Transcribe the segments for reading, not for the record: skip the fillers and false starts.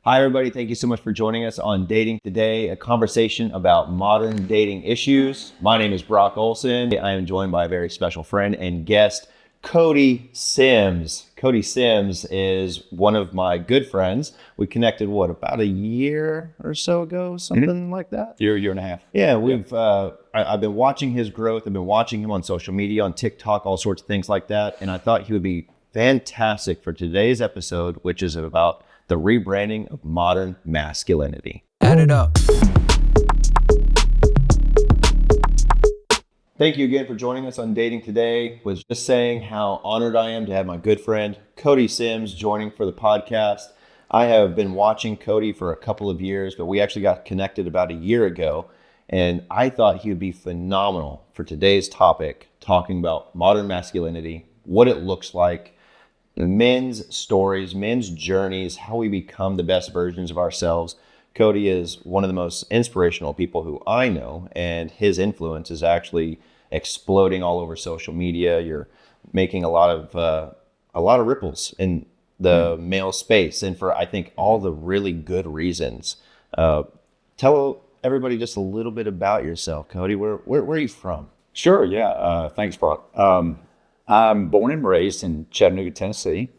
Hi, everybody. Thank you so much for joining us on Dating Today, a conversation about modern dating issues. My name is Brock Olson. I am joined by a very special friend and guest, Cody Sims. Cody Sims is one of my good friends. We connected, about a year or so ago, something like that? Year and a half. Yeah, I've been watching his growth. I've been watching him on social media, on TikTok, all sorts of things like that. And I thought he would be fantastic for today's episode, which is about the rebranding of modern masculinity. Add it up. Thank you again for joining us on Dating Today. Was just saying how honored I am to have my good friend Cody Sims joining for the podcast. I have been watching Cody for a couple of years, but we actually got connected about a year ago, and I thought he would be phenomenal for today's topic, talking about modern masculinity, what it looks like, men's stories, men's journeys, how we become the best versions of ourselves. Cody is one of the most inspirational people who I know, and his influence is actually exploding all over social media. You're making a lot of ripples in the male space, and for I think all the really good reasons. Tell everybody just a little bit about yourself, Cody. Where are you from? Sure, yeah. Thanks, Brock. I'm born and raised in Chattanooga, Tennessee,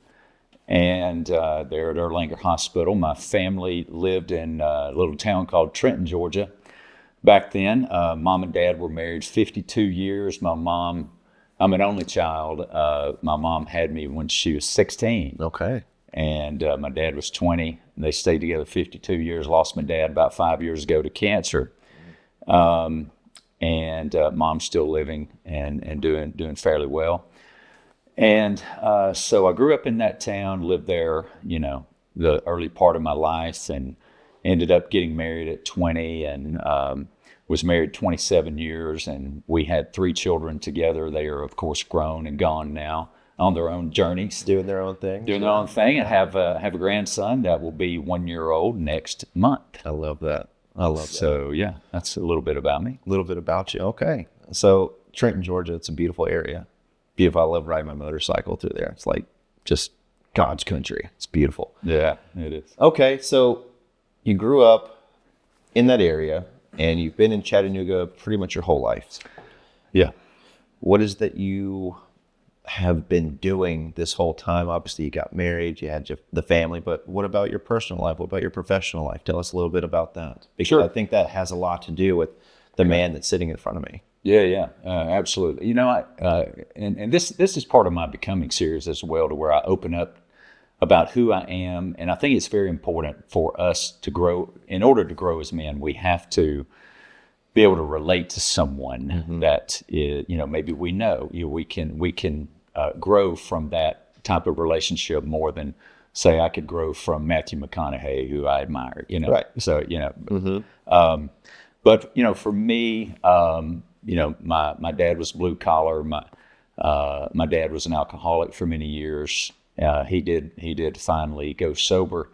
and there at Erlanger Hospital. My family lived in a little town called Trenton, Georgia. Back then, mom and dad were married 52 years. I'm an only child. My mom had me when she was 16. Okay. And my dad was 20. They stayed together 52 years. Lost my dad about 5 years ago to cancer. And mom's still living and doing fairly well. And so I grew up in that town, lived there, the early part of my life, and ended up getting married at 20 and was married 27 years. And we had 3 children together. They are, of course, grown and gone now on their own journeys. Doing their own thing. Doing their own thing, and have a grandson that will be 1 year old next month. I love that. So, yeah, that's a little bit about me. A little bit about you. Okay. So Trenton, Georgia, it's a beautiful area. Beautiful. I love riding my motorcycle through there. It's like just God's country. It's beautiful. Yeah, it is. Okay. So you grew up in that area and you've been in Chattanooga pretty much your whole life. Yeah. What is that you have been doing this whole time? Obviously you got married, you had the family, but what about your personal life? What about your professional life? Tell us a little bit about that. Because Sure. I think that has a lot to do with the man that's sitting in front of me. Yeah, absolutely. And this is part of my Becoming series as well, to where I open up about who I am. And I think it's very important for us to grow. In order to grow as men, we have to be able to relate to someone that is, maybe we know. We can grow from that type of relationship more than, say, I could grow from Matthew McConaughey, who I admire. Right. So but for me. My dad was blue collar. My dad was an alcoholic for many years. He did finally go sober.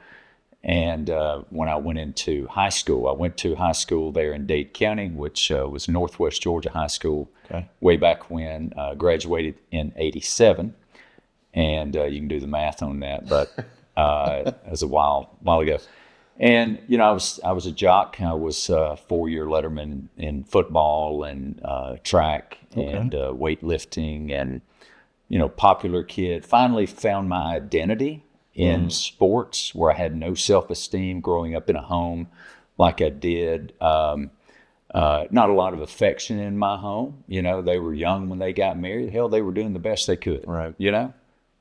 And when I went into high school, I went to high school there in Dade County, which was Northwest Georgia High School. Okay. Way back when. Graduated in '87, and you can do the math on that. But it was a while ago. And I was a jock. I was a 4-year letterman in football and track and weightlifting, and popular kid. Finally found my identity in sports, where I had no self-esteem growing up in a home like I did. Not a lot of affection in my home. They were young when they got married. Hell, they were doing the best they could. Right.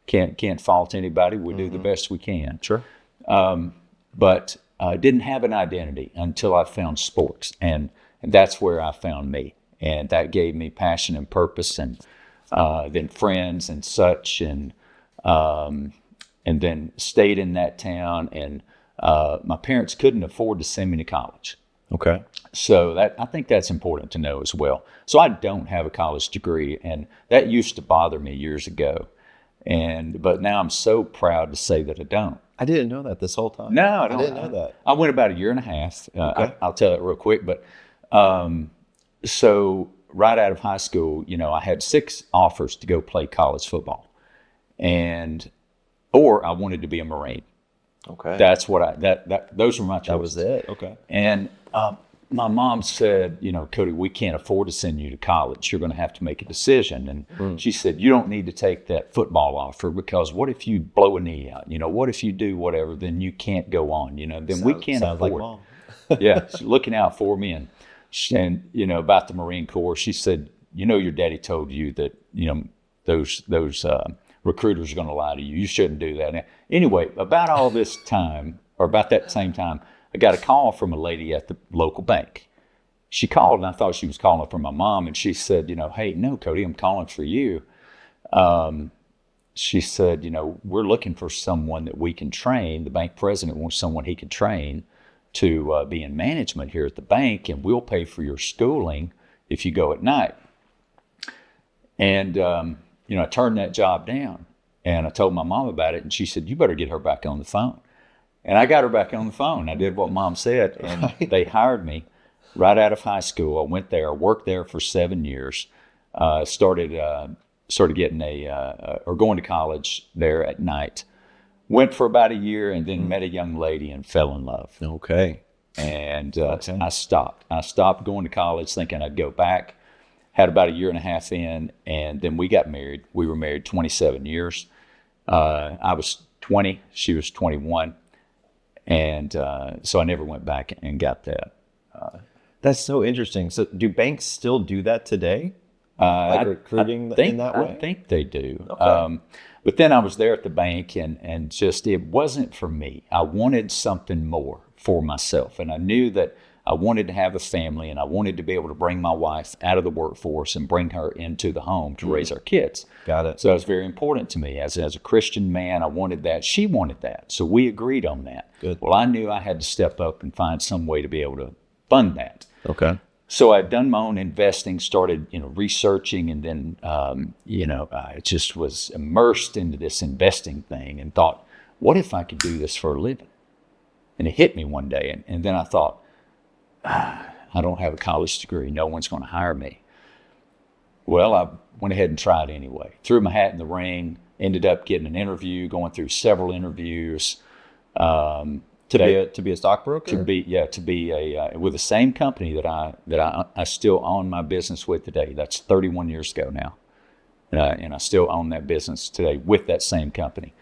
Can't fault anybody. We do the best we can. Sure. But didn't have an identity until I found sports, and that's where I found me, and that gave me passion and purpose, and then friends and such, and then stayed in that town, and my parents couldn't afford to send me to college. Okay. So I think that's important to know as well. So I don't have a college degree, and that used to bother me years ago, but now I'm so proud to say that I don't. I didn't know that this whole time. No, I didn't know that. I went about a year and a half. Okay. I'll tell it real quick. But so right out of high school, I had 6 offers to go play college football, or I wanted to be a Marine. Okay. That's what those were my choices. That was it. Okay. And my mom said, Cody, we can't afford to send you to college. You're going to have to make a decision. And she said, you don't need to take that football offer, because what if you blow a knee out? What if you do whatever? Then you can't go on. Then we can't sounds like afford. Mom. Yeah, she's looking out for me. And about the Marine Corps, she said, your daddy told you that those recruiters are going to lie to you. You shouldn't do that. Now, anyway, about all this time, or about that same time, I got a call from a lady at the local bank. She called, and I thought she was calling for my mom, and she said, hey, no, Cody, I'm calling for you. She said, we're looking for someone that we can train. The bank president wants someone he can train to be in management here at the bank, and we'll pay for your schooling if you go at night. And, I turned that job down, and I told my mom about it, and she said, you better get her back on the phone. And I got her back on the phone. I did what Mom said, and they hired me right out of high school. I went there, worked there for 7 years, started getting going to college there at night. Went for about a year, and then met a young lady and fell in love. Okay. And I stopped. I stopped going to college thinking I'd go back. Had about a year and a half in, and then we got married. We were married 27 years. I was 20, she was 21. And so I never went back and got that. That's so interesting. So do banks still do that today? Recruiting in that way? I think they do. Okay. But then I was there at the bank, and just it wasn't for me. I wanted something more for myself. And I knew that I wanted to have a family, and I wanted to be able to bring my wife out of the workforce and bring her into the home to raise our kids. Got it. So it was very important to me. As a Christian man, I wanted that. She wanted that. So we agreed on that. Good. Well, I knew I had to step up and find some way to be able to fund that. Okay. So I'd done my own investing, started, researching, and then, I just was immersed into this investing thing and thought, what if I could do this for a living? And it hit me one day. And then I thought, I don't have a college degree. No one's going to hire me. Well, I went ahead and tried anyway. Threw my hat in the ring, ended up getting an interview, going through several interviews. To be a stockbroker? To be with the same company that I still own my business with today. That's 31 years ago now. And I still own that business today with that same company.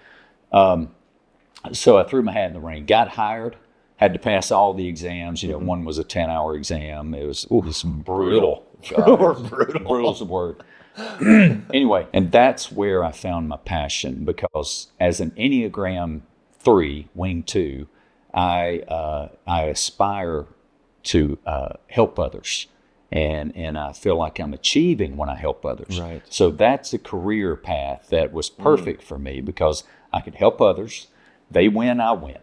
So I threw my hat in the ring, got hired, had to pass all the exams. One was a 10-hour exam. It was brutal. Brutal is the word. Anyway, and that's where I found my passion, because as an Enneagram 3, Wing 2, I aspire to help others. And I feel like I'm achieving when I help others. Right. So that's a career path that was perfect for me, because I could help others. They win, I win.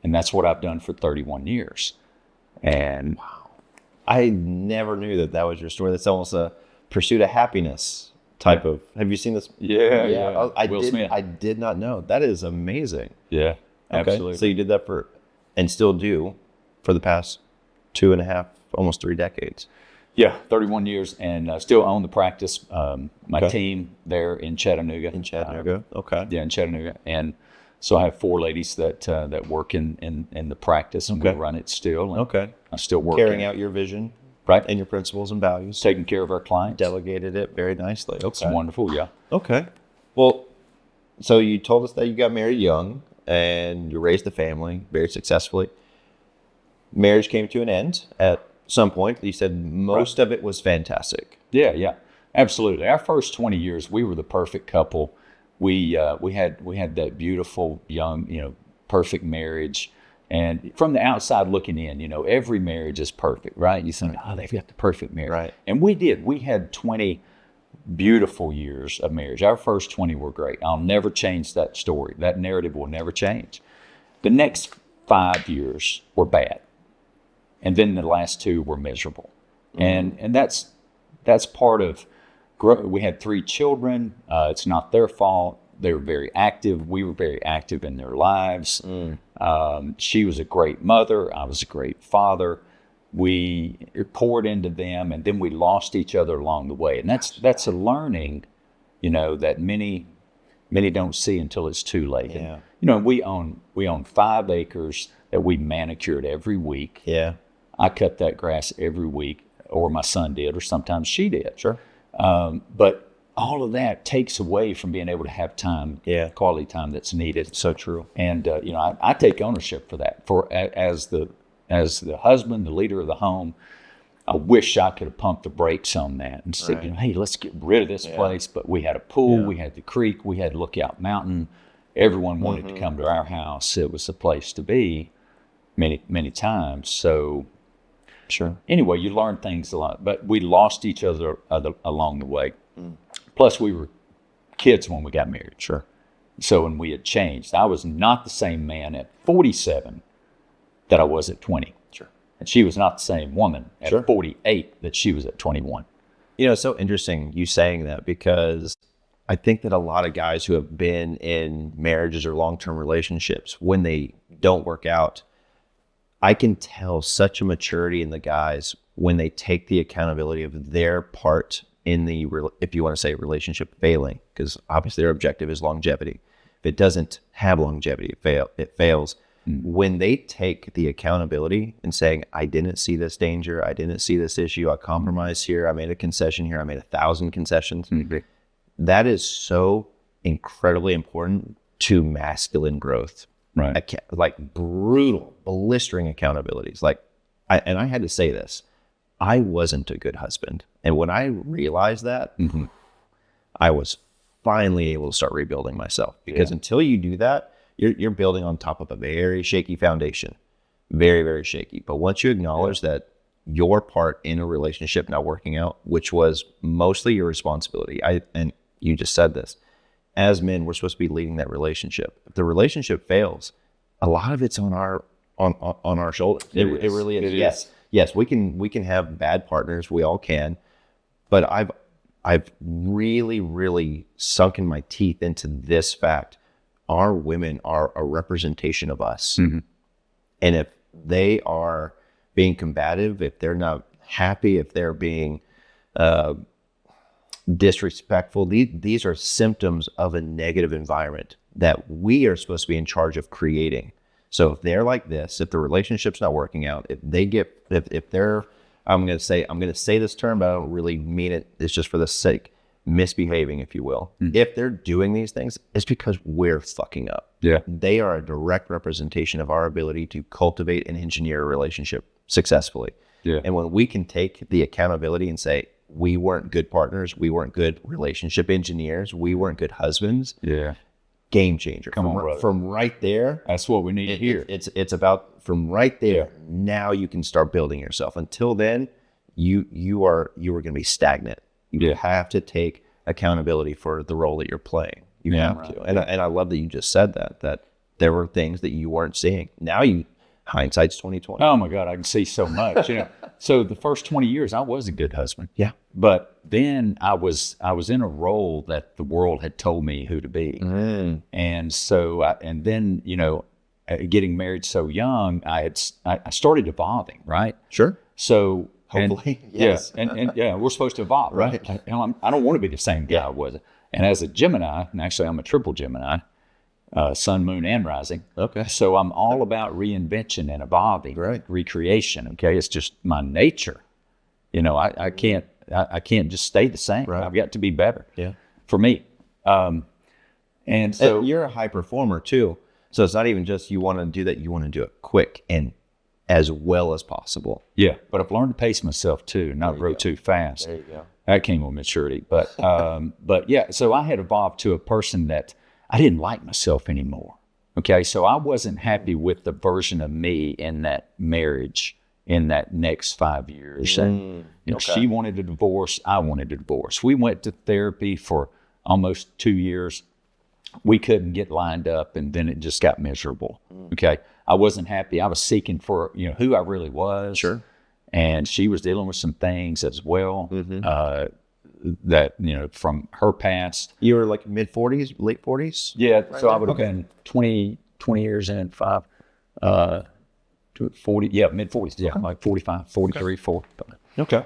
And that's what I've done for 31 years. And wow. I never knew that was your story. That's almost a pursuit of happiness type of. Have you seen this? Yeah. Will Smith. I did not know. That is amazing. Yeah, absolutely. Okay. So you did that and still do for the past 2.5, almost 3 decades. Yeah, 31 years, and still own the practice. My team there in Chattanooga. Okay. Yeah, in Chattanooga. And so I have 4 ladies that work in the practice, and we run it still. And I still work. Carrying out your vision. Right. And your principles and values. Taking care of our clients. Delegated it very nicely. Okay. It's wonderful, yeah. Okay. Well, so you told us that you got married young and you raised a family very successfully. Marriage came to an end at some point. You said most of it was fantastic. Yeah, absolutely. Our first 20 years, we were the perfect couple. We had that beautiful young, perfect marriage. And from the outside looking in, every marriage is perfect, right? You think, they've got the perfect marriage. Right. And we did. We had 20 beautiful years of marriage. Our first 20 were great. I'll never change that story. That narrative will never change. The next 5 years were bad. And then the last 2 were miserable. Mm-hmm. And that's part of growth. We had 3 children. It's not their fault. They were very active. We were very active in their lives. She was a great mother. I was a great father. We poured into them, and then we lost each other along the way. And that's a learning, that many don't see until it's too late. Yeah. we own 5 acres that we manicured every week. Yeah. I cut that grass every week, or my son did, or sometimes she did. Sure. But all of that takes away from being able to have time, quality time that's needed. So true. And I take ownership for that. As the husband, the leader of the home, I wish I could have pumped the brakes on that and said, hey, let's get rid of this place. But we had a pool, we had the creek, we had Lookout Mountain. Everyone wanted to come to our house. It was a place to be many, many times. So, sure. Anyway, you learn things a lot, but we lost each other along the way. Plus, we were kids when we got married. Sure. So when we had changed, I was not the same man at 47 that I was at 20. Sure. And she was not the same woman at 48 that she was at 21. It's so interesting you saying that, because I think that a lot of guys who have been in marriages or long-term relationships, when they don't work out, I can tell such a maturity in the guys when they take the accountability of their part in the, if you want to say, relationship failing, because obviously their objective is longevity. If it doesn't have longevity, it fails. When they take the accountability and saying, I didn't see this danger, I didn't see this issue, I compromised here, I made a concession here, I made 1,000 concessions. That is so incredibly important to masculine growth. Right. Like brutal, blistering accountabilities. I had to say this. I wasn't a good husband. And when I realized that, I was finally able to start rebuilding myself. Because until you do that, you're building on top of a very shaky foundation. Very, very shaky. But once you acknowledge that your part in a relationship not working out, which was mostly your responsibility, and you just said this, as men, we're supposed to be leading that relationship. If the relationship fails, a lot of it's on our shoulders. It really is. Yes, we can have bad partners. We all can. But I've really, really sunken my teeth into this fact. Our women are a representation of us. And if they are being combative, if they're not happy, if they're being disrespectful, these are symptoms of a negative environment that we are supposed to be in charge of creating. So if they're like this, if the relationship's not working out, if they're, I'm going to say this term, but I don't really mean it. It's just for the sake, misbehaving, if you will. If they're doing these things, it's because we're fucking up. Yeah. They are a direct representation of our ability to cultivate and engineer a relationship successfully. Yeah. And when we can take the accountability and say, we weren't good partners, we weren't good relationship engineers, we weren't good husbands. Yeah. Game changer. Come on, brother. From right there. That's what we need to hear. It's about from right there. Now you can start building yourself. Until then, you are going to be stagnant. You have to take accountability for the role that you're playing. You have to. And I love that you just said that there were things that you weren't seeing. Now hindsight's 2020. Oh my God, I can see so much. So the first 20 years, I was a good husband. Yeah. But then I was in a role that the world had told me who to be. And so, getting married so young, I started evolving, right? Sure. So hopefully, yes. And we're supposed to evolve, right? I don't want to be the same guy I was. And as a Gemini, and actually I'm a triple Gemini, sun, moon, and rising. Okay. So I'm all about reinvention and evolving, recreation. Okay, it's just my nature. I can't just stay the same. Right. I've got to be better. Yeah. For me. And so you're a high performer too. So it's not even just you want to do that. You want to do it quick and as well as possible. Yeah. But I've learned to pace myself too, not grow too fast. There you go. That came with maturity. But so I had evolved to a person that I didn't like myself anymore. Okay. So I wasn't happy with the version of me in that marriage in that next 5 years. And, she wanted a divorce. I wanted a divorce. We went to therapy for almost 2 years. We couldn't get lined up, and then it just got miserable. Okay. I wasn't happy. I was seeking for, who I really was. Sure. And she was dealing with some things as well. That, from her past. You were like mid 40s, late 40s? Yeah. Right so I would have been 20 years in 5, 40, mid 40s. Yeah. Like 45, 43, 4. Okay.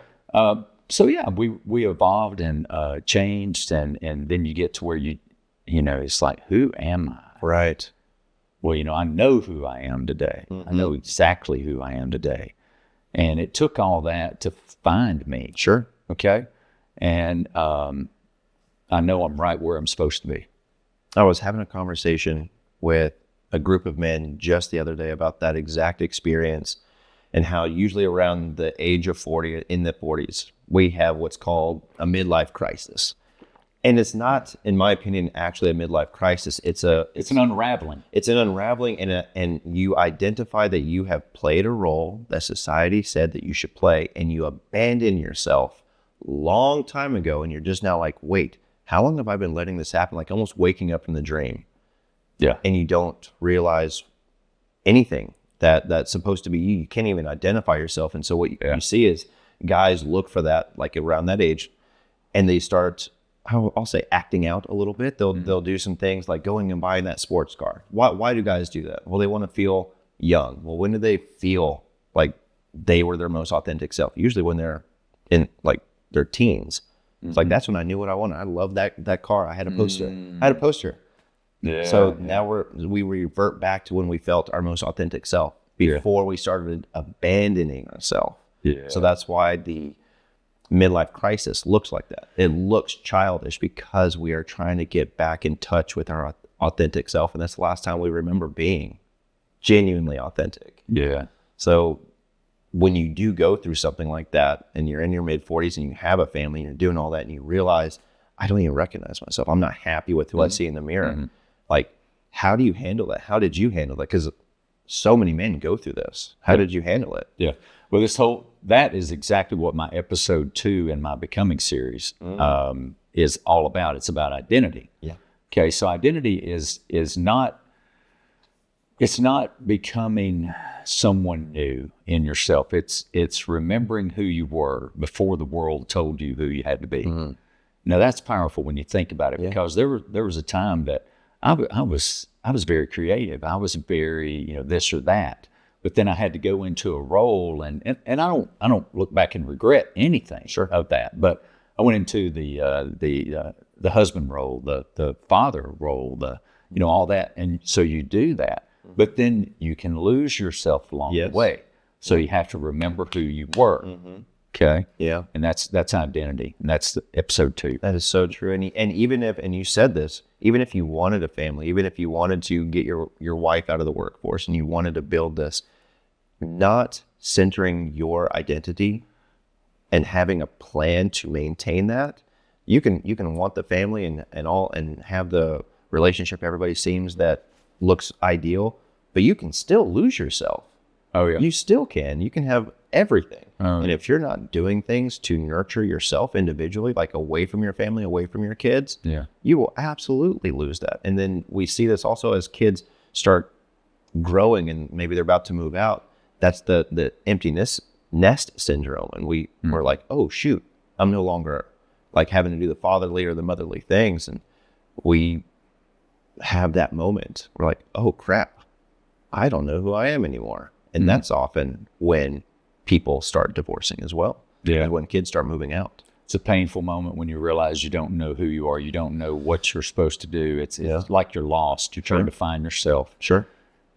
So yeah, we evolved and changed, and then you get to where it's like, who am I? Right. well, I know who I am today. I know exactly who I am today. And it took all that to find me. Sure. Okay. And I know I'm right where I'm supposed to be. I was having a conversation with a group of men just the other day about that exact experience, and how usually around the age of 40, in the 40s, we have what's called a midlife crisis. And it's not, in my opinion, actually a midlife crisis. It's an unraveling. It's an unraveling, and you identify that you have played a role that society said that you should play, and you abandon yourself long time ago, and you're just now like, wait, how long have I been letting this happen? Like almost waking up from the dream. Yeah. And you don't realize anything that's supposed to be you. You can't even identify yourself. And so what you see is guys look for that, like around that age, and they start, I'll say, acting out a little bit. They'll do some things like going and buying that sports car. Why do guys do that? Well, they want to feel young. Well, when do they feel like they were their most authentic self? Usually when they're in like their teens. It's like, that's when I knew what I wanted. I loved that car. I had a poster. Yeah. So now we revert back to when we felt our most authentic self before we started abandoning ourselves. Yeah. So that's why the midlife crisis looks like that. It looks childish because we are trying to get back in touch with our authentic self. And that's the last time we remember being genuinely authentic. Yeah. So when you do go through something like that and you're in your mid 40s and you have a family and you're doing all that and you realize, I don't even recognize myself. I'm not happy with who I see in the mirror. Like, how do you handle that? How did you handle that? Because so many men go through this. How did you handle it? Yeah. Well, that is exactly what my episode 2 in my Becoming series is all about. It's about identity. Yeah. Okay. So identity is not, it's not becoming someone new in yourself. It's remembering who you were before the world told you who you had to be. Now that's powerful when you think about it, because there was a time that I was very creative. I was very, this or that, but then I had to go into a role, and I don't look back and regret anything of that. But I went into the husband role, the father role, all that, and so you do that, but then you can lose yourself along the way. So you have to remember who you were. Okay. Yeah. And that's identity. And that's episode 2. That is so true. And even if, and you said this, even if you wanted a family, even if you wanted to get your wife out of the workforce and you wanted to build this, not centering your identity and having a plan to maintain that, you can want the family and all, and have the relationship everybody seems that looks ideal, but you can still lose yourself. Oh yeah. You still can. You can have everything. And if you're not doing things to nurture yourself individually, like away from your family, away from your kids, you will absolutely lose that. And then we see this also as kids start growing and maybe they're about to move out. That's the emptiness nest syndrome. And we're like, oh shoot, I'm no longer like having to do the fatherly or the motherly things. And we have that moment. We're like, oh crap, I don't know who I am anymore. And that's often when people start divorcing as well. Yeah. When kids start moving out. It's a painful moment when you realize you don't know who you are. You don't know what you're supposed to do. It's like you're lost. You're trying to find yourself. Sure.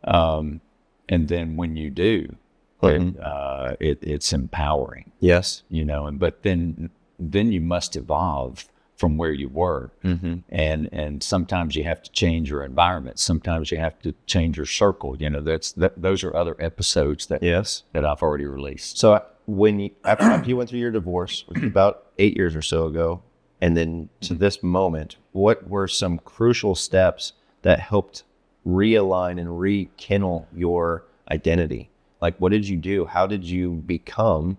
And then when you do, it's empowering. Yes. But then you must evolve from where you were. And sometimes you have to change your environment. Sometimes you have to change your circle. Those are other episodes that I've already released. So when after you went through your divorce, which was about 8 years or so ago, and then to this moment, what were some crucial steps that helped realign and rekindle your identity? Like, what did you do? How did you become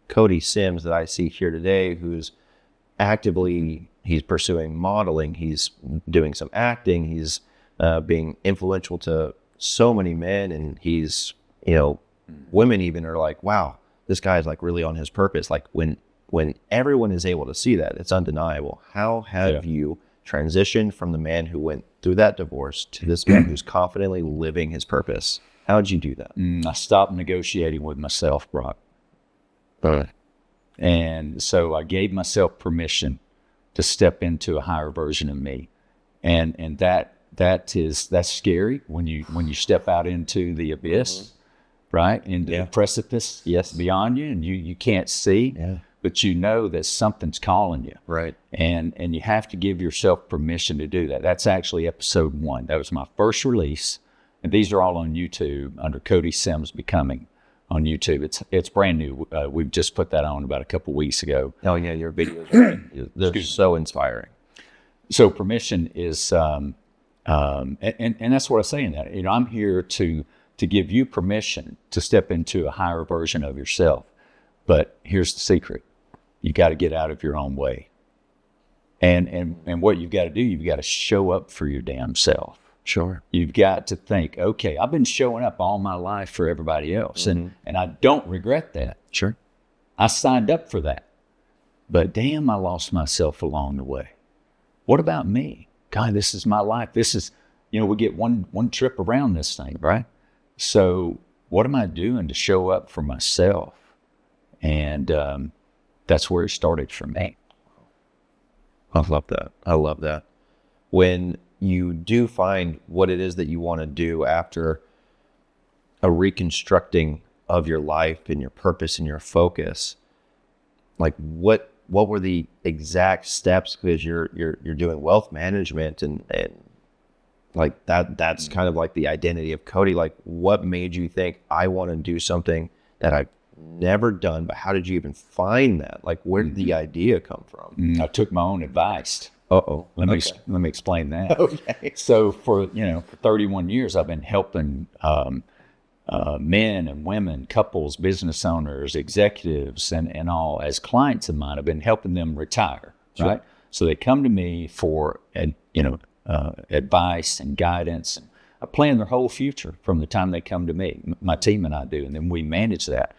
Cody Sims that I see here today, who's actively, he's pursuing modeling, he's doing some acting, he's being influential to so many men, and he's, women even are like, wow, this guy's like really on his purpose. Like when everyone is able to see that, it's undeniable. How have you transitioned from the man who went through that divorce to this man who's confidently living his purpose? How did you do that? I stopped negotiating with myself, Brock. And so I gave myself permission to step into a higher version of me. And that's scary when you step out into the abyss, right? Into the precipice beyond you, and you can't see, but you know that something's calling you. Right. And you have to give yourself permission to do that. That's actually episode 1. That was my first release. And these are all on YouTube under Cody Sims Becoming on YouTube. It's brand new. We've just put that on about a couple weeks ago. Oh yeah, your videos they're so inspiring. So permission is and that's what I say in that. You know, I'm here to give you permission to step into a higher version of yourself. But here's the secret. You got to get out of your own way. And what you've got to do, you've got to show up for your damn self. Sure. You've got to think, okay, I've been showing up all my life for everybody else, and I don't regret that. Sure. I signed up for that. But damn, I lost myself along the way. What about me? God, this is my life. This is, we get one trip around this thing, right? So what am I doing to show up for myself? And that's where it started for me. I love that. I love that. When you do find what it is that you want to do after a reconstructing of your life and your purpose and your focus, like what were the exact steps? Because you're doing wealth management and like that's kind of like the identity of Cody. Like, what made you think I want to do something that I've never done? But how did you even find that? Like, where did the idea come from? I took my own advice. Let me explain that. Okay. So for 31 years, I've been helping men and women, couples, business owners, executives, and all as clients of mine. I've been helping them retire, right? So they come to me for advice and guidance. I plan their whole future from the time they come to me. My team and I do, and then we manage that.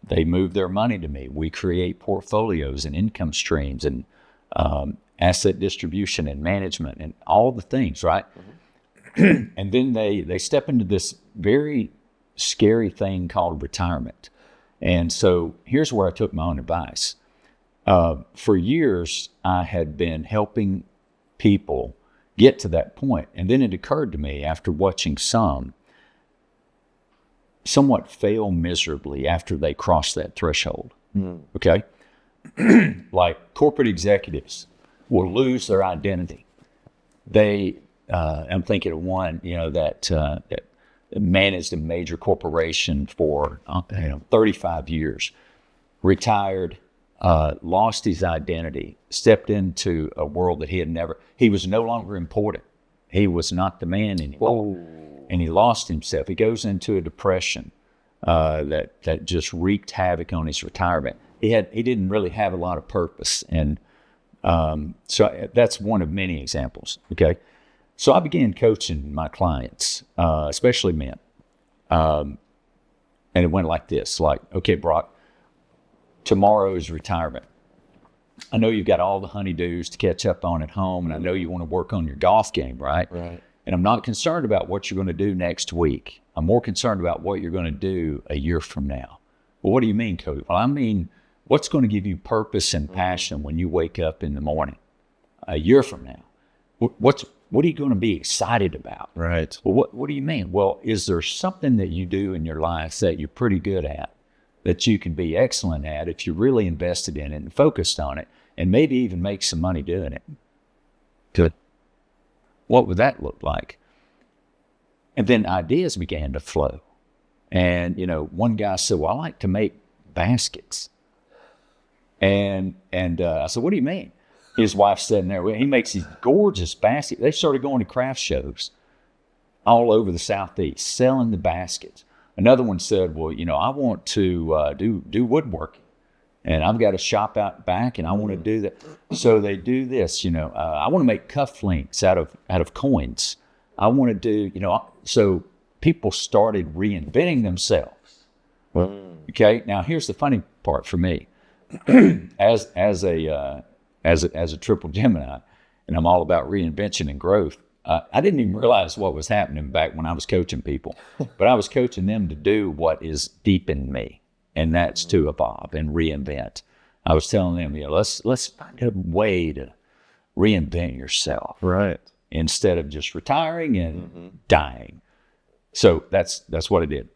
They move their money to me. We create portfolios and income streams and asset distribution and management and all the things, right? And then they step into this very scary thing called retirement. And so here's where I took my own advice. For years, I had been helping people get to that point. And then it occurred to me after watching somewhat fail miserably after they crossed that threshold. Okay? Like corporate executives will lose their identity. I'm thinking of one, that managed a major corporation for 35 years, retired, lost his identity, stepped into a world that he was no longer important. He was not the man anymore. Whoa. And he lost himself. He goes into a depression that just wreaked havoc on his retirement. He didn't really have a lot of purpose. And so that's one of many examples, okay? So I began coaching my clients, especially men. And it went like this, like, okay, Brock, tomorrow is retirement. I know you've got all the honeydews to catch up on at home, and I know you want to work on your golf game, right? Right. And I'm not concerned about what you're going to do next week. I'm more concerned about what you're going to do a year from now. Well, what do you mean, Cody? Well, I mean, what's going to give you purpose and passion when you wake up in the morning a year from now? What are you going to be excited about? Right. Well, what do you mean? Well, is there something that you do in your life that you're pretty good at, that you can be excellent at if you're really invested in it and focused on it, and maybe even make some money doing it? Good. What would that look like? And then ideas began to flow. And, one guy said, well, I like to make baskets. And I said, what do you mean? His wife's sitting there. He makes these gorgeous baskets. They started going to craft shows all over the Southeast, selling the baskets. Another one said, well, I want to do woodworking. And I've got a shop out back, and I want to do that. So they do this, I want to make cufflinks out of coins. I want to do, so people started reinventing themselves. Okay. Now here's the funny part for me, as a triple Gemini, and I'm all about reinvention and growth. I didn't even realize what was happening back when I was coaching people, but I was coaching them to do what is deep in me. And that's to evolve and reinvent. I was telling them, let's find a way to reinvent yourself. Right. instead of just retiring and dying. So that's what I did.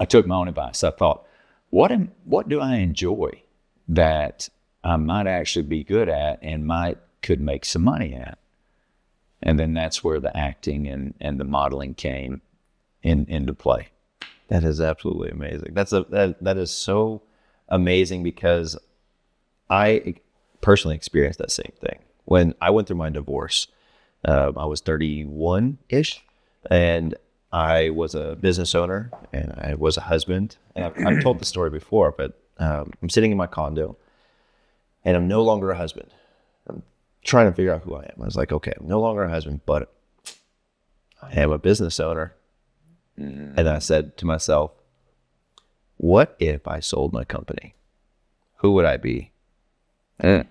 I took my own advice. I thought, what do I enjoy that I might actually be good at and could make some money at? And then that's where the acting and the modeling came into play. That is absolutely amazing. That is so amazing, because I personally experienced that same thing. When I went through my divorce, I was 31-ish, and I was a business owner, and I was a husband. And I've told the story before, but I'm sitting in my condo, and I'm no longer a husband. I'm trying to figure out who I am. I was like, okay, I'm no longer a husband, but I am a business owner. And I said to myself, what if I sold my company? Who would I be? And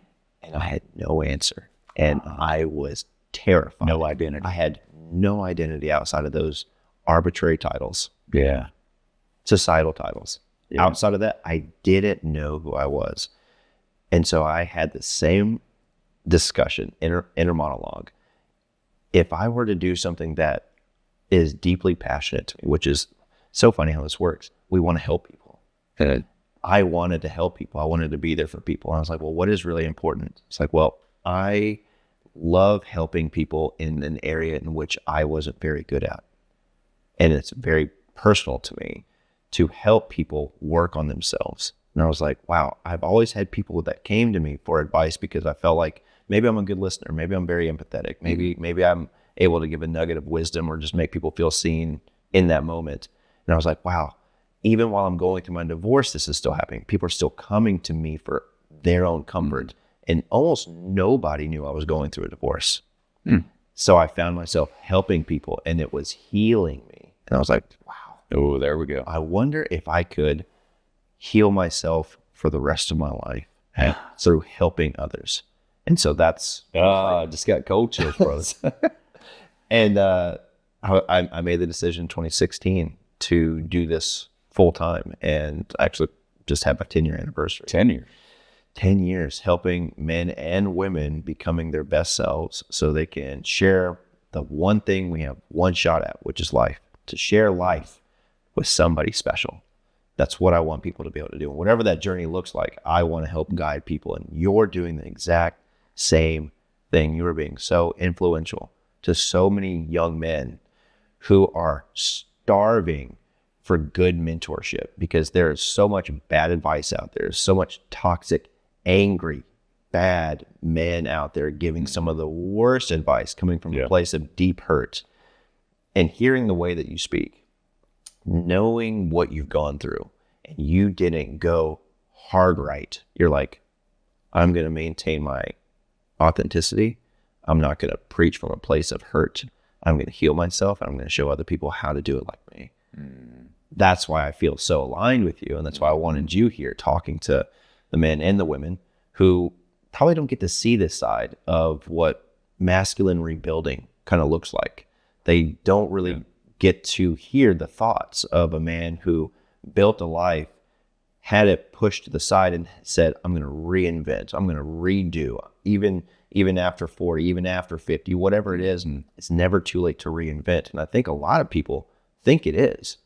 I had no answer. And I was terrified. No identity. I had no identity outside of those arbitrary titles. Yeah. Societal titles. Yeah. Outside of that, I didn't know who I was. And so I had the same discussion, inner monologue. If I were to do something that is deeply passionate to me, which is so funny how this works. We want to help people. And I wanted to help people. I wanted to be there for people. And I was like, well, what is really important? It's like, well, I love helping people in an area in which I wasn't very good at. And it's very personal to me to help people work on themselves. And I was like, wow, I've always had people that came to me for advice because I felt like maybe I'm a good listener. Maybe I'm very empathetic. Maybe I'm able to give a nugget of wisdom or just make people feel seen in that moment. And I was like, wow, even while I'm going through my divorce, this is still happening. People are still coming to me for their own comfort. And almost nobody knew I was going through a divorce. So I found myself helping people, and it was healing me. And I was like, wow. Oh, there we go. I wonder if I could heal myself for the rest of my life through helping others. And so that's... I just got cold chills, brother. And I made the decision in 2016 to do this full time, and actually just had my 10-year anniversary. 10 years. 10 years helping men and women becoming their best selves so they can share the one thing we have one shot at, which is life. To share life with somebody special. That's what I want people to be able to do. And whatever that journey looks like, I want to help guide people. And you're doing the exact same thing. You are being so influential to so many young men who are starving for good mentorship, because there is so much bad advice out there. There's so much toxic, angry, bad men out there giving some of the worst advice, coming from a place of deep hurt. And hearing the way that you speak, knowing what you've gone through, and you didn't go hard right. You're like, I'm going to maintain my authenticity. I'm not going to preach from a place of hurt. I'm going to heal myself, and I'm going to show other people how to do it like me. That's why I feel so aligned with you. And that's why I wanted you here talking to the men and the women who probably don't get to see this side of what masculine rebuilding kind of looks like. They don't really get to hear the thoughts of a man who built a life, had it pushed to the side, and said, I'm going to reinvent. I'm going to redo. Even after 40, even after 50, whatever it is, and it's never too late to reinvent. And I think a lot of people think it is.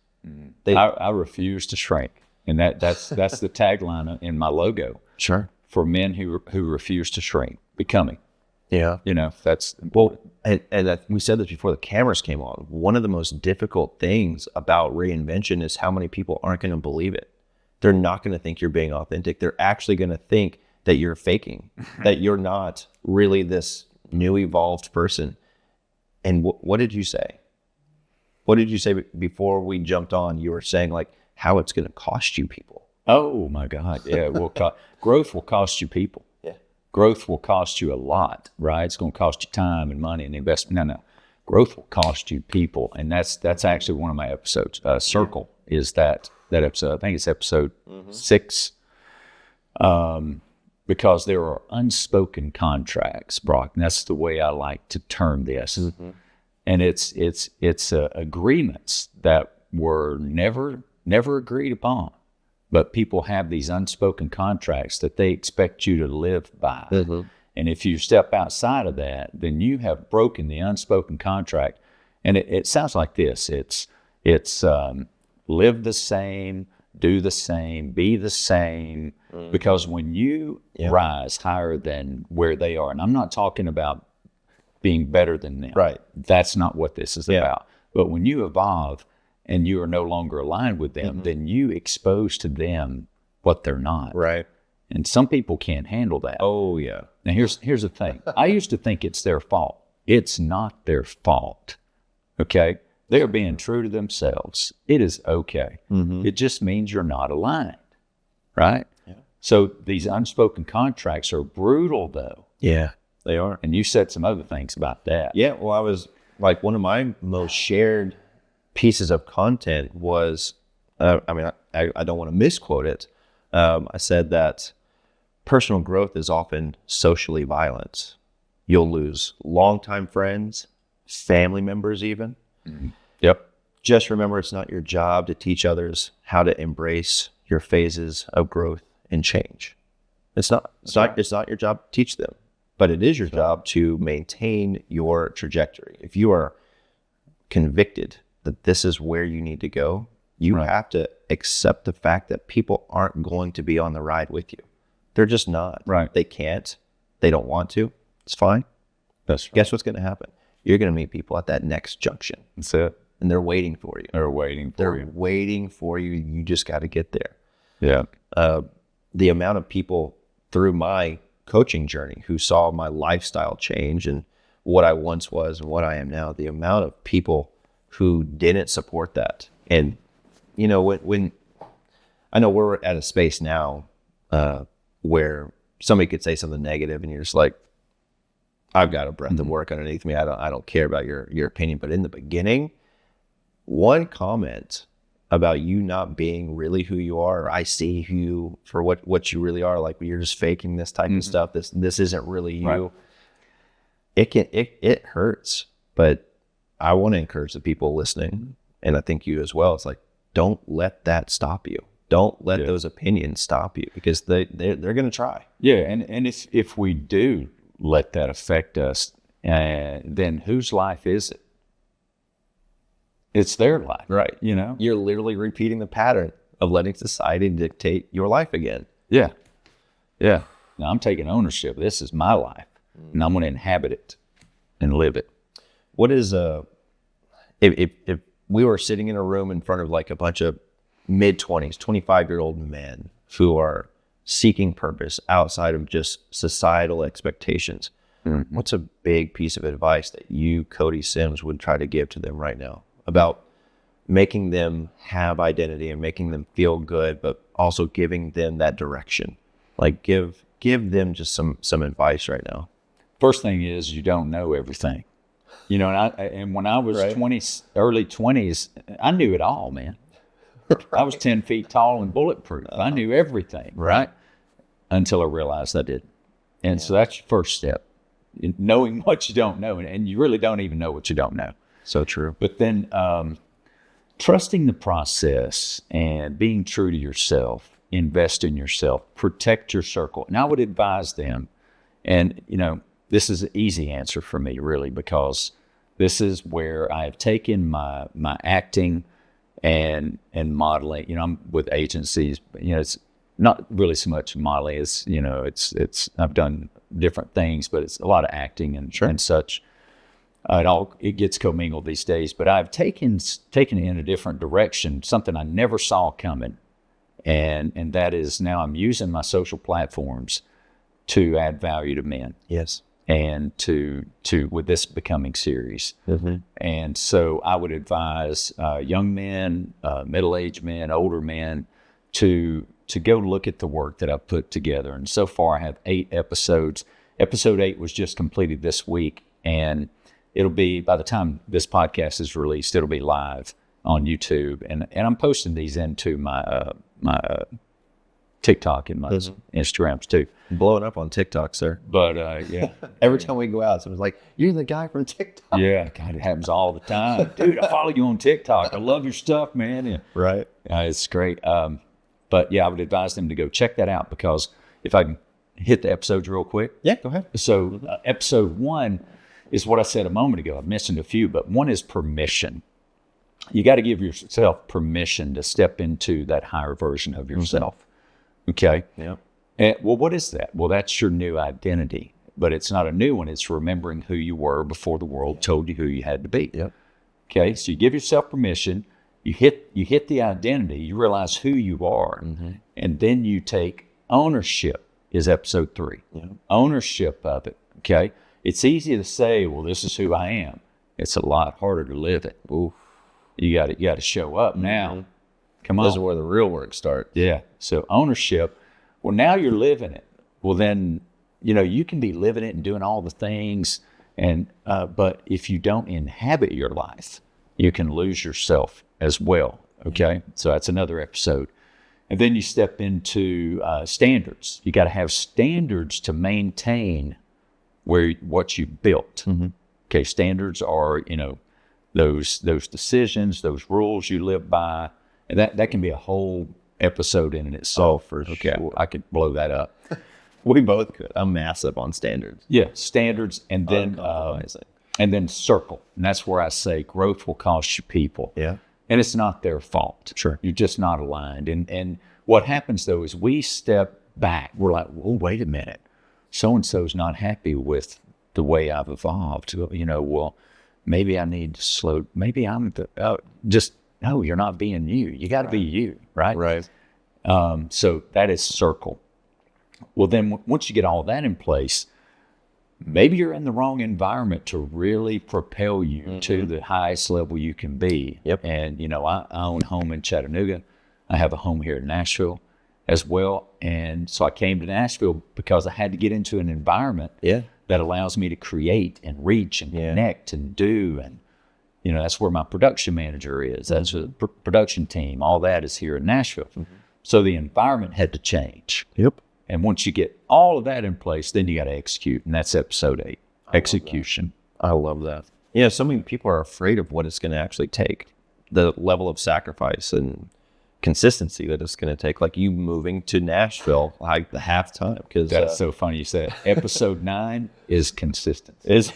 I refuse to shrink. And that's the tagline in my logo. Sure. For men who refuse to shrink, becoming. Yeah. That's well, and we said this before the cameras came on. One of the most difficult things about reinvention is how many people aren't going to believe it. They're not going to think you're being authentic. They're actually going to think that you're faking, that you're not really this new evolved person. And what did you say? What did you say before we jumped on? You were saying like how it's going to cost you people. Oh my God. Yeah. Growth will cost you people. Yeah. Growth will cost you a lot, right? It's going to cost you time and money and investment. No. Growth will cost you people. And that's actually one of my episodes. Circle is that episode. I think it's episode 6. Because there are unspoken contracts, Brock. And that's the way I like to term this. And it's agreements that were never agreed upon. But people have these unspoken contracts that they expect you to live by. And if you step outside of that, then you have broken the unspoken contract. And it sounds like this. It's live the same, do the same, be the same. Because when you rise higher than where they are, and I'm not talking about being better than them. Right. That's not what this is about. But when you evolve and you are no longer aligned with them, then you expose to them what they're not. Right. And some people can't handle that. Oh, yeah. Now, here's the thing. I used to think it's their fault. It's not their fault, okay? They're being true to themselves. It is okay. It just means you're not aligned, right? Yeah. So these unspoken contracts are brutal, though. Yeah, they are. And you said some other things about that. Yeah, well, I was like, one of my most shared pieces of content was, I don't want to misquote it. I said that personal growth is often socially violent. You'll lose longtime friends, family members even. Yep. Just remember, it's not your job to teach others how to embrace your phases of growth and change. It's not your job to teach them, but it is your job to maintain your trajectory. If you are convicted that this is where you need to go, you have to accept the fact that people aren't going to be on the ride with you. They're just not. Right. They can't. They don't want to. It's fine. That's right. Guess what's going to happen? You're going to meet people at that next junction. That's it. And they're waiting for you. They're waiting for you. They're waiting for you. You just got to get there. Yeah. The amount of people through my coaching journey who saw my lifestyle change and what I once was and what I am now, the amount of people who didn't support that. And, you know, when I know we're at a space now where somebody could say something negative and you're just like, I've got a breath of work underneath me. I don't care about your opinion. But in the beginning, one comment about you not being really who you are, or I see you for what you really are, like you're just faking this type of stuff. This isn't really you. Right. It hurts, but I want to encourage the people listening, and I think you as well. It's like, don't let that stop you. Don't let those opinions stop you, because they're going to try. Yeah, and if we do let that affect us, then whose life is it? It's their life. Right. You know? You're literally repeating the pattern of letting society dictate your life again. Yeah. Yeah. Now I'm taking ownership. This is my life, and I'm going to inhabit it and live it. What is if we were sitting in a room in front of like a bunch of mid-20s, 25-year-old men who are seeking purpose outside of just societal expectations, what's a big piece of advice that you, Cody Sims, would try to give to them right now about making them have identity and making them feel good, but also giving them that direction? Like give them just some advice right now. First thing is, you don't know everything. You know, and when I was early 20s, I knew it all, man. I was 10 feet tall and bulletproof. I knew everything, right? Until I realized I didn't. And so that's your first step, knowing what you don't know. And you really don't even know what you don't know. So true. But then trusting the process and being true to yourself, invest in yourself, protect your circle. And I would advise them, and, you know, this is an easy answer for me, really, because this is where I have taken my acting and modeling. You know, I'm with agencies, but, you know, it's not really so much modeling. It's, you know, it's I've done different things, but it's a lot of acting and such. It gets commingled these days, but I've taken it in a different direction, something I never saw coming, and that is now I'm using my social platforms to add value to men. Yes. And to with this becoming series. And so I would advise young men, middle-aged men, older men to go look at the work that I've put together. And so far I have 8 episodes. Episode 8 was just completed this week, and it'll be, by the time this podcast is released, it'll be live on YouTube. And I'm posting these into my TikTok and my Instagrams too. Blowing up on TikTok, sir. But yeah. Every time we go out, someone's like, "You're the guy from TikTok." Yeah, God, it happens all the time. Dude, I follow you on TikTok. I love your stuff, man. Yeah. Right. It's great. But yeah, I would advise them to go check that out, because if I can hit the episodes real quick? Yeah, go ahead. So episode 1 is what I said a moment ago. I mentioned a few, but 1 is permission. You got to give yourself permission to step into that higher version of yourself. Okay? Yeah. And, well, what is that? Well, that's your new identity. But it's not a new one. It's remembering who you were before the world told you who you had to be. Yep. Okay? So you give yourself permission. You hit the identity. You realize who you are. And then you take ownership, is episode 3. Yeah. Ownership of it. Okay? It's easy to say, well, this is who I am. It's a lot harder to live it. Oof. You got to show up now. Come on. This is where the real work starts. Yeah. So ownership. Well, now you're living it. Well, then, you can be living it and doing all the things. And, but if you don't inhabit your life, you can lose yourself as well. Okay. So that's another episode. And then you step into standards. You got to have standards to maintain what you built. Okay. Standards are, those decisions, those rules you live by, and that can be a whole episode in itself. For okay, sure. I could blow that up. We both could. I'm massive on standards. Yeah, standards, and then circle, and that's where I say growth will cost you people. Yeah, and it's not their fault. Sure, you're just not aligned. And what happens though is we step back. We're like, well, wait a minute, so and so's not happy with the way I've evolved. Well. Maybe I need to slow. Maybe I'm no. You're not being you. You got to be you, right? Right. So that is circle. Well, then once you get all that in place, maybe you're in the wrong environment to really propel you to the highest level you can be. Yep. And I own a home in Chattanooga. I have a home here in Nashville as well. And so I came to Nashville because I had to get into an environment. Yeah. That allows me to create and reach and connect and do. And, that's where my production manager is. That's a production team. All that is here in Nashville. So the environment had to change. Yep. And once you get all of that in place, then you got to execute. And that's episode 8, execution. I love that. Yeah, so many people are afraid of what it's going to actually take, the level of sacrifice and consistency that it's going to take, like you moving to Nashville like the halftime. Because that's so funny you said. Episode 9 is consistency.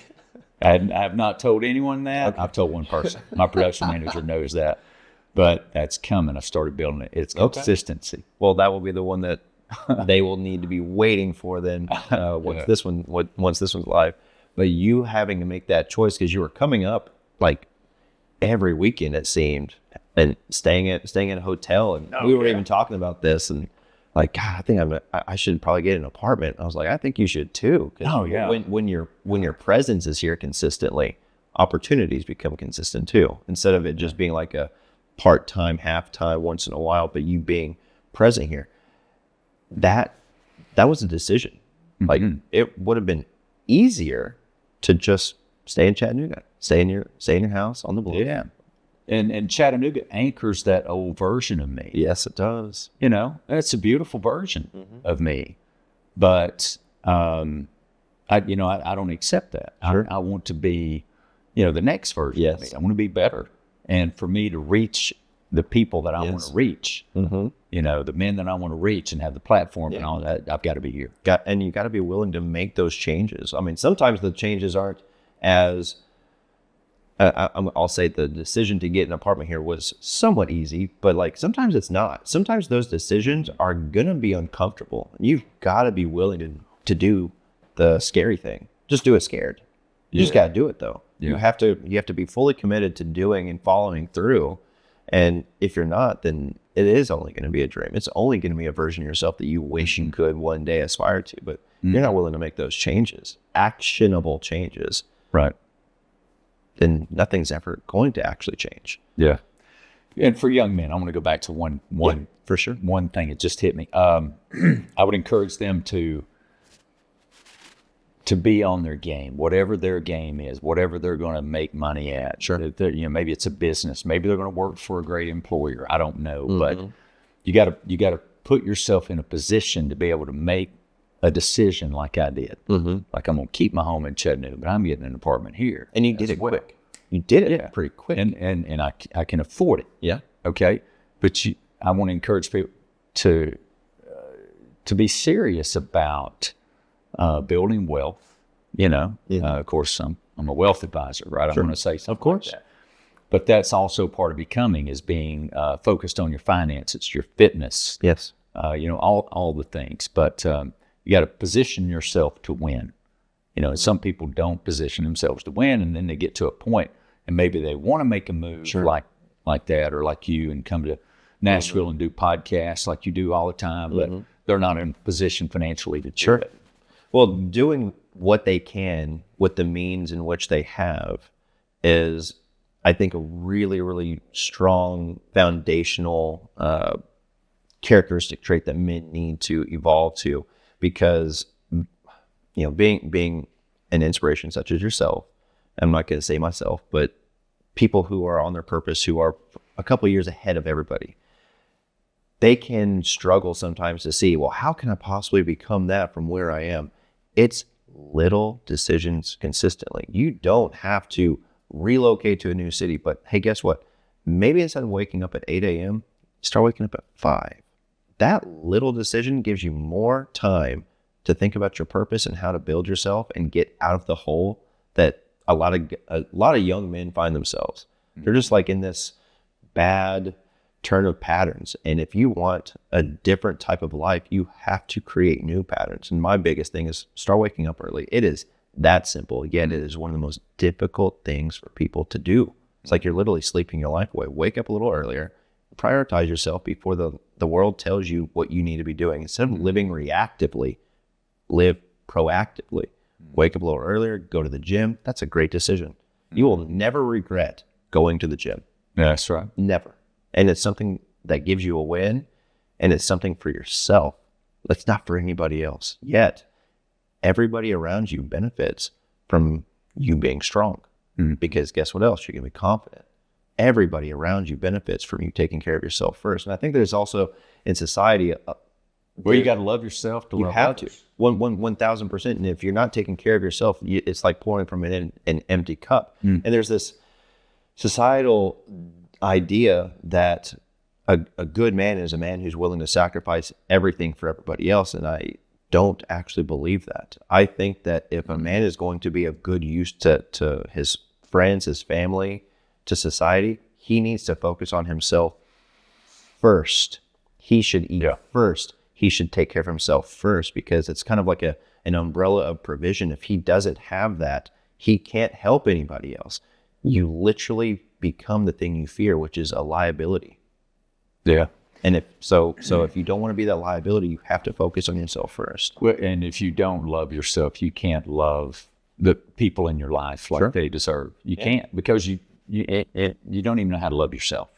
I have not told anyone that. Okay. I've told one person. My production manager knows that, but that's coming. I started building it. It's consistency. Well, that will be the one that they will need to be waiting for then once this one's live. But you having to make that choice because you were coming up like every weekend, it seemed, and staying at a hotel, and we were even talking about this, and like, God, I think I should probably get an apartment. I was like, I think you should too. When your presence is here consistently, opportunities become consistent too. Instead of it just being like a part-time, half-time, once in a while, but you being present here. That was a decision. Like it would have been easier to just stay in Chattanooga, stay in your house on the bluff. Yeah. And Chattanooga anchors that old version of me. Yes, it does. It's a beautiful version of me, but I don't accept that. Sure. I want to be, the next version of me. I want to be better, and for me to reach the people that I want to reach, the men that I want to reach and have the platform and all that, I've got to be here. And you got to be willing to make those changes. I mean, sometimes the changes aren't as I'll say the decision to get an apartment here was somewhat easy, but like sometimes it's not. Sometimes those decisions are gonna be uncomfortable. You've got to be willing to do the scary thing. Just do it scared. You just got to do it though. Yeah. You have to be fully committed to doing and following through. And if you're not, then it is only going to be a dream. It's only going to be a version of yourself that you wish you could one day aspire to, but you're not willing to make those changes, actionable changes. Right. Then nothing's ever going to actually change. Yeah. And for young men, I want to go back to one for sure. One thing that just hit me. I would encourage them to be on their game, whatever their game is, whatever they're going to make money at. Sure. Maybe it's a business. Maybe they're going to work for a great employer. I don't know, but you got to put yourself in a position to be able to make a decision like I did. Like I'm going to keep my home in Chattanooga, but I'm getting an apartment here. And you did it quick. You did it pretty quick. And I can afford it. Yeah. Okay. But I want to encourage people to to be serious about building wealth, of course, I'm a wealth advisor, right? I'm going to say something Of course. like that. But that's also part of becoming is being focused on your finances, your fitness, Yes. all the things. But you got to position yourself to win. And some people don't position themselves to win, and then they get to a point, and maybe they want to make a move like that, or like you, and come to Nashville and do podcasts like you do all the time, but they're not in a position financially to do it. Well, doing what they can with the means in which they have is, I think, a really, really strong foundational characteristic trait that men need to evolve to, because being an inspiration such as yourself, I'm not going to say myself, but people who are on their purpose, who are a couple of years ahead of everybody, they can struggle sometimes to see, well, how can I possibly become that from where I am? It's little decisions consistently. You don't have to relocate to a new city, but hey, guess what? Maybe instead of waking up at 8 a.m., start waking up at 5. That little decision gives you more time to think about your purpose and how to build yourself and get out of the hole that a lot of young men find themselves. They're just like in this bad turn of patterns. And if you want a different type of life, you have to create new patterns. And my biggest thing is start waking up early. It is that simple. Yet it is one of the most difficult things for people to do. It's like you're literally sleeping your life away. Wake up a little earlier, prioritize yourself before the world tells you what you need to be doing. Instead of living reactively, live proactively. Wake up a little earlier, go to the gym. That's a great decision. You will never regret going to the gym. Yeah, that's right. Never. And it's something that gives you a win, and it's something for yourself. It's not for anybody else. Yet, everybody around you benefits from you being strong. Because guess what else? You're going to be confident. Everybody around you benefits from you taking care of yourself first. And I think there's also in society, well, you got to love yourself to love others. 1,000%. And if you're not taking care of yourself, it's like pouring from an empty cup. And there's this societal idea that a good man is a man who's willing to sacrifice everything for everybody else. And I don't actually believe that. I think that if a man is going to be of good use to his friends, his family, to society, he needs to focus on himself first. He should eat first. He should take care of himself first, because it's kind of like an umbrella of provision. If he doesn't have that, he can't help anybody else. You literally become the thing you fear, which is a liability. Yeah. And if you don't want to be that liability, you have to focus on yourself first. Well, and if you don't love yourself, you can't love the people in your life like they deserve. You can't, because you don't even know how to love yourself.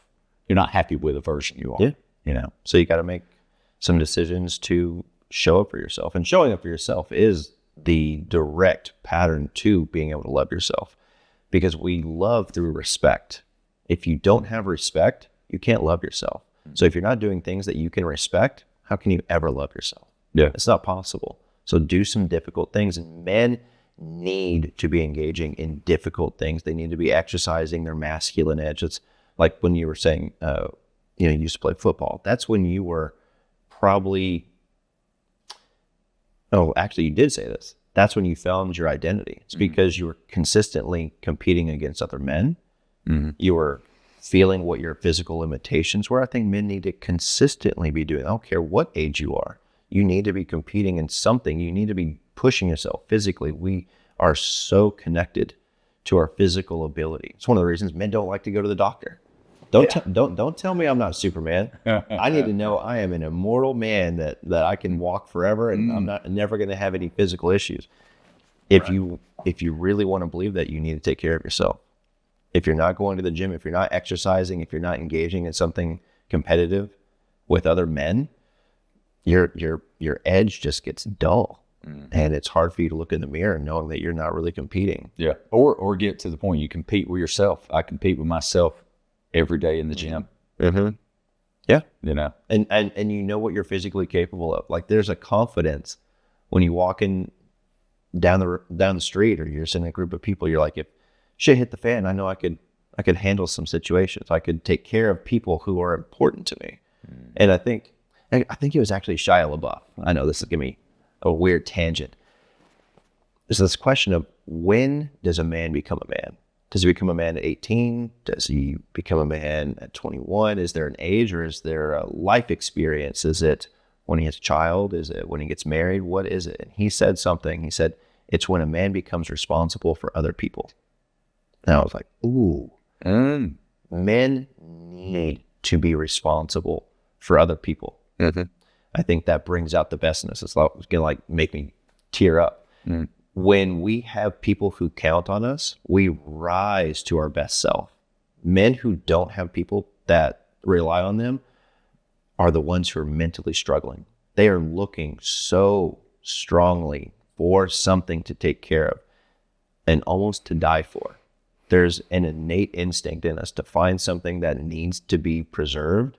You're not happy with the version you are. Yeah. So you got to make some decisions to show up for yourself. And showing up for yourself is the direct pattern to being able to love yourself, because we love through respect. If you don't have respect, you can't love yourself. So if you're not doing things that you can respect, how can you ever love yourself? Yeah. It's not possible. So do some difficult things. And men need to be engaging in difficult things. They need to be exercising their masculine edge. It's like when you were saying, you used to play football. That's when you were probably, actually you did say this. That's when you found your identity. It's because you were consistently competing against other men. You were feeling what your physical limitations were. I think men need to consistently be doing. I don't care what age you are. You need to be competing in something. You need to be pushing yourself physically. We are so connected to our physical ability. It's one of the reasons men don't like to go to the doctor. Don't tell me I'm not Superman. I need to know I am an immortal man that I can walk forever, and I'm never going to have any physical issues. If you really want to believe that, you need to take care of yourself. If you're not going to the gym, if you're not exercising, if you're not engaging in something competitive with other men, your edge just gets dull. And it's hard for you to look in the mirror knowing that you're not really competing. Yeah. Or get to the point you compete with yourself. I compete with myself every day in the gym. Yeah. And you know what you're physically capable of. Like, there's a confidence when you walk in down the street, or you're just in a group of people, you're like, if shit hit the fan, I know I could handle some situations. I could take care of people who are important to me. And I think, I think it was actually Shia LaBeouf. I know this is gonna be a weird tangent. There's this question of, when does a man become a man? Does he become a man at 18? Does he become a man at 21? Is there an age, or is there a life experience? Is it when he has a child? Is it when he gets married? What is it? And he said something. He said, it's when a man becomes responsible for other people. And I was like, ooh, men need to be responsible for other people. Mm-hmm. I think that brings out the best in us. It's gonna make me tear up. When we have people who count on us, we rise to our best self. Men who don't have people that rely on them are the ones who are mentally struggling. They are looking so strongly for something to take care of and almost to die for. There's an innate instinct in us to find something that needs to be preserved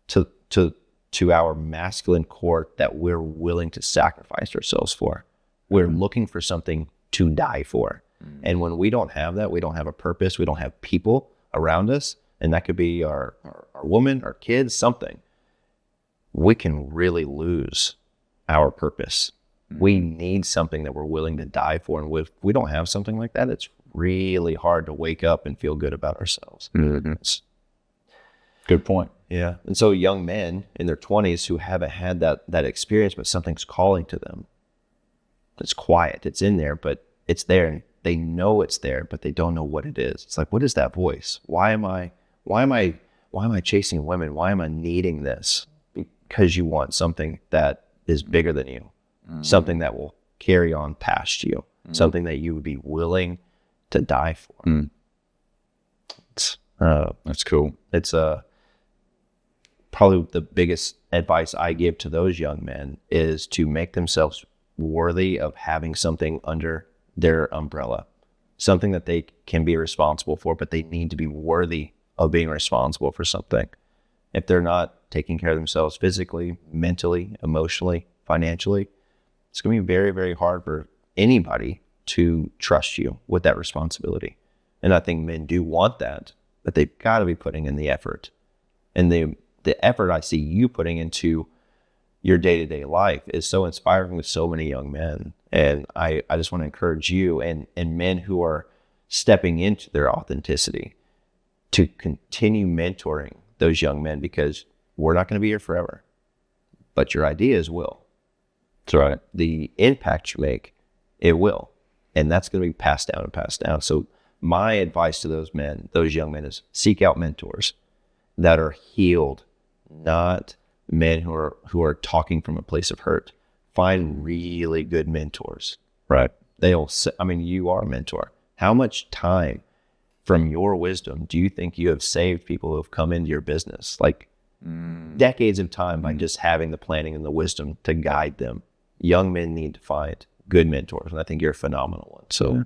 to our masculine core that we're willing to sacrifice ourselves for. We're looking for something to die for. And when we don't have that, we don't have a purpose, we don't have people around us, and that could be our woman, our kids, something, we can really lose our purpose. We need something that we're willing to die for. And if we don't have something like that, it's really hard to wake up and feel good about ourselves. Good point. Yeah. And so young men in their 20s who haven't had that experience, but something's calling to them. It's quiet. It's in there, but it's there. And they know it's there, but they don't know what it is. It's like, what is that voice? Why am I chasing women? Why am I needing this? Because you want something that is bigger than you, something that will carry on past you, something that you would be willing to die for. That's cool. It's probably the biggest advice I give to those young men is to make themselves worthy of having something under their umbrella, something that they can be responsible for, but they need to be worthy of being responsible for something. If they're not taking care of themselves physically, mentally, emotionally, financially, it's going to be very, very hard for anybody to trust you with that responsibility. And I think men do want that, but they've got to be putting in the effort. And the effort I see you putting into your day-to-day life is so inspiring with so many young men. And I just want to encourage you and men who are stepping into their authenticity to continue mentoring those young men, because we're not going to be here forever, but your ideas will. That's right. The impact you make, it will. And that's going to be passed down and passed down. So my advice to those men, those young men, is seek out mentors that are healed, not men who are talking from a place of hurt. Find really good mentors. Right. You are a mentor. How much time from your wisdom do you think you have saved people who have come into your business? Like decades of time by just having the planning and the wisdom to guide them. Young men need to find good mentors, and I think you're a phenomenal one. So,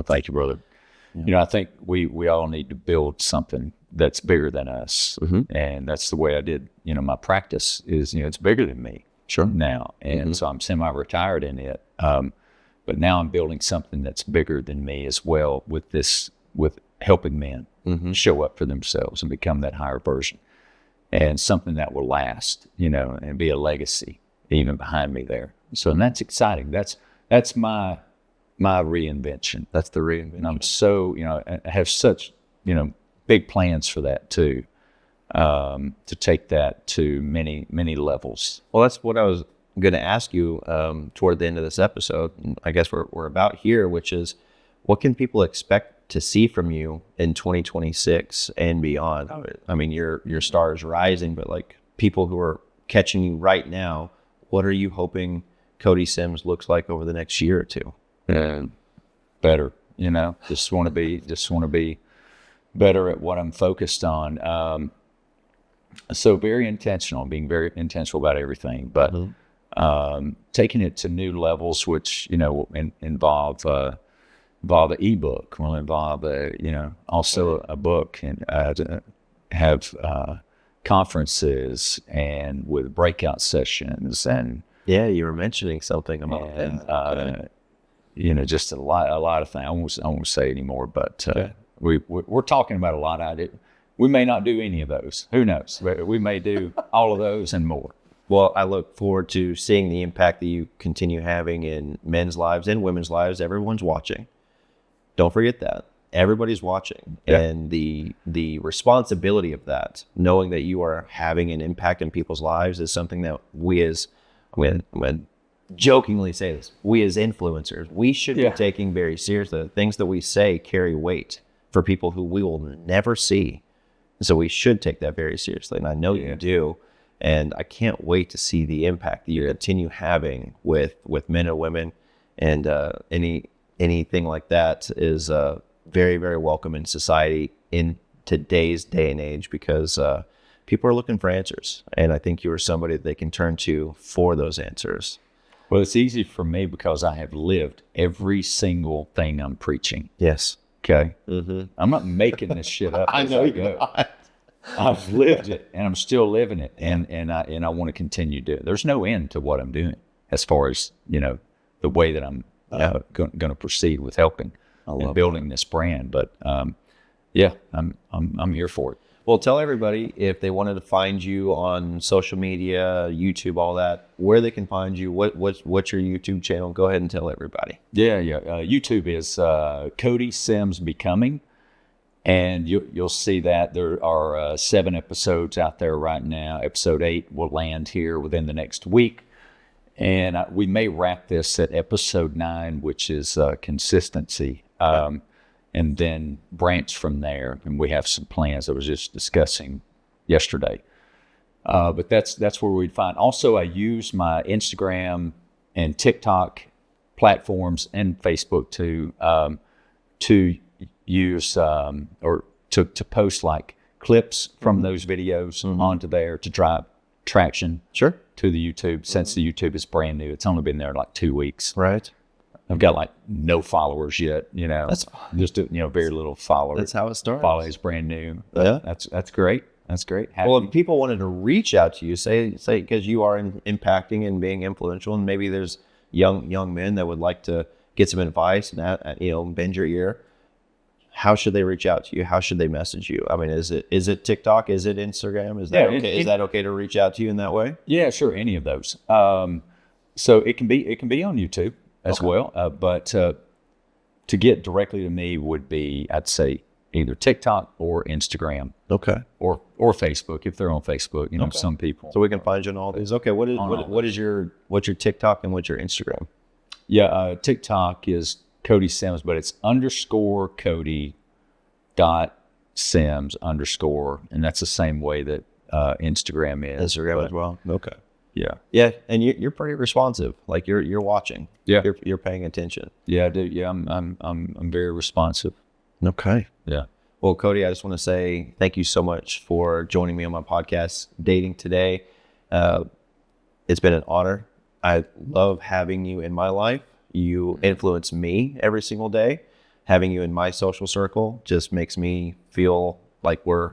Thank you, brother. Yeah. I think we all need to build something that's bigger than us, and that's the way I did. My practice is, it's bigger than me. Sure. Now, and so I'm semi-retired in it, but now I'm building something that's bigger than me as well. With helping men show up for themselves and become that higher version, and something that will last, and be a legacy even behind me there. So, and that's exciting. That's my reinvention. That's the reinvention. And I'm so, I have such, big plans for that too, to take that to many, many levels. Well, that's what I was going to ask you toward the end of this episode. I guess we're about here, which is, what can people expect to see from you in 2026 and beyond? I mean, your star is rising, but like people who are catching you right now, what are you hoping Cody Sims looks like over the next year or two? Better, just want to be better at what I'm focused on. So very intentional, being very intentional about everything, but taking it to new levels, which, will involve an ebook, will involve also a book, and have conferences and with breakout sessions, and you were mentioning something about that. Just a lot of things. I won't say anymore, but we're talking about a lot. We may not do any of those. Who knows? We may do all of those and more. Well, I look forward to seeing the impact that you continue having in men's lives and women's lives. Everyone's watching. Don't forget that. Everybody's watching. Yeah. And the responsibility of that, knowing that you are having an impact in people's lives, is something that we as, when jokingly say this, we as influencers, we should be taking very seriously. The things that we say carry weight for people who we will never see. So we should take that very seriously. And I know you do. And I can't wait to see the impact that you continue having with men and women. And anything like that is very, very welcome in society in today's day and age, because people are looking for answers. And I think you are somebody that they can turn to for those answers. Well, it's easy for me because I have lived every single thing I'm preaching. Yes. Okay. Mm-hmm. I'm not making this shit up. I know you're not. I've lived it, and I'm still living it, and I want to continue to do it. There's no end to what I'm doing as far as, the way that I'm going to proceed with helping and building this brand. But I'm here for it. Well, tell everybody, if they wanted to find you on social media, YouTube, all that, where they can find you. What's your YouTube channel? Go ahead and tell everybody. YouTube is Cody Sims Becoming. And you'll see that there are 7 episodes out there right now. Episode 8 will land here within the next week. And we may wrap this at episode 9, which is consistency, and then branch from there. And we have some plans I was just discussing yesterday. But that's where we'd find. Also, I use my Instagram and TikTok platforms and Facebook to use or to post like clips from those videos onto there to drive traction to the YouTube. Since the YouTube is brand new, it's only been there like 2 weeks. Right. I've got like no followers yet. That's just very little followers. That's how it starts. Follow is brand new. Yeah, that's great. That's great. Well, if people wanted to reach out to you, say because you are impacting and being influential, and maybe there's young men that would like to get some advice and bend your ear. How should they reach out to you? How should they message you? I mean, is it TikTok? Is it Instagram? Is that okay? Is that okay to reach out to you in that way? Yeah, sure. Any of those. So it can be on YouTube as well. But to get directly to me would be, I'd say, either TikTok or Instagram. Okay. Or Facebook if they're on Facebook. Some people. So we can find you on all these. Okay. What's your TikTok and what's your Instagram? Yeah, TikTok is Cody Sims, but it's _Cody .Sims _, and that's the same way that Instagram is. Instagram as well. Okay. Yeah. Yeah, and you're pretty responsive. Like you're watching. Yeah. You're paying attention. Yeah, I do. Yeah, I'm very responsive. Okay. Yeah. Well, Cody, I just want to say thank you so much for joining me on my podcast, Dating Today. It's been an honor. I love having you in my life. You influence me every single day. Having you in my social circle just makes me feel like we're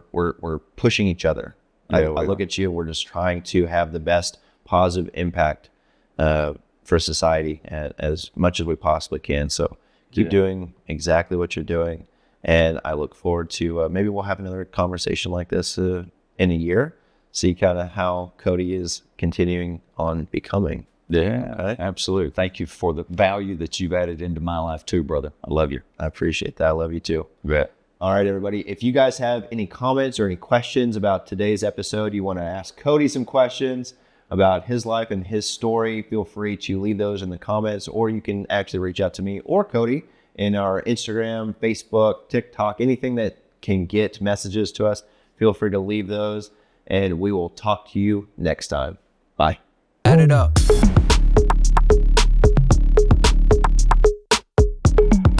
pushing each other. I look at you, we're just trying to have the best positive impact for society as much as we possibly can. So keep doing exactly what you're doing. And I look forward to maybe we'll have another conversation like this in a year. See kind of how Cody is continuing on becoming. Yeah, absolutely. Thank you for the value that you've added into my life too, brother. I love you. I appreciate that. I love you too. Yeah. All right, everybody. If you guys have any comments or any questions about today's episode, you want to ask Cody some questions about his life and his story, feel free to leave those in the comments, or you can actually reach out to me or Cody in our Instagram, Facebook, TikTok, anything that can get messages to us. Feel free to leave those, and we will talk to you next time. Bye. Add it up.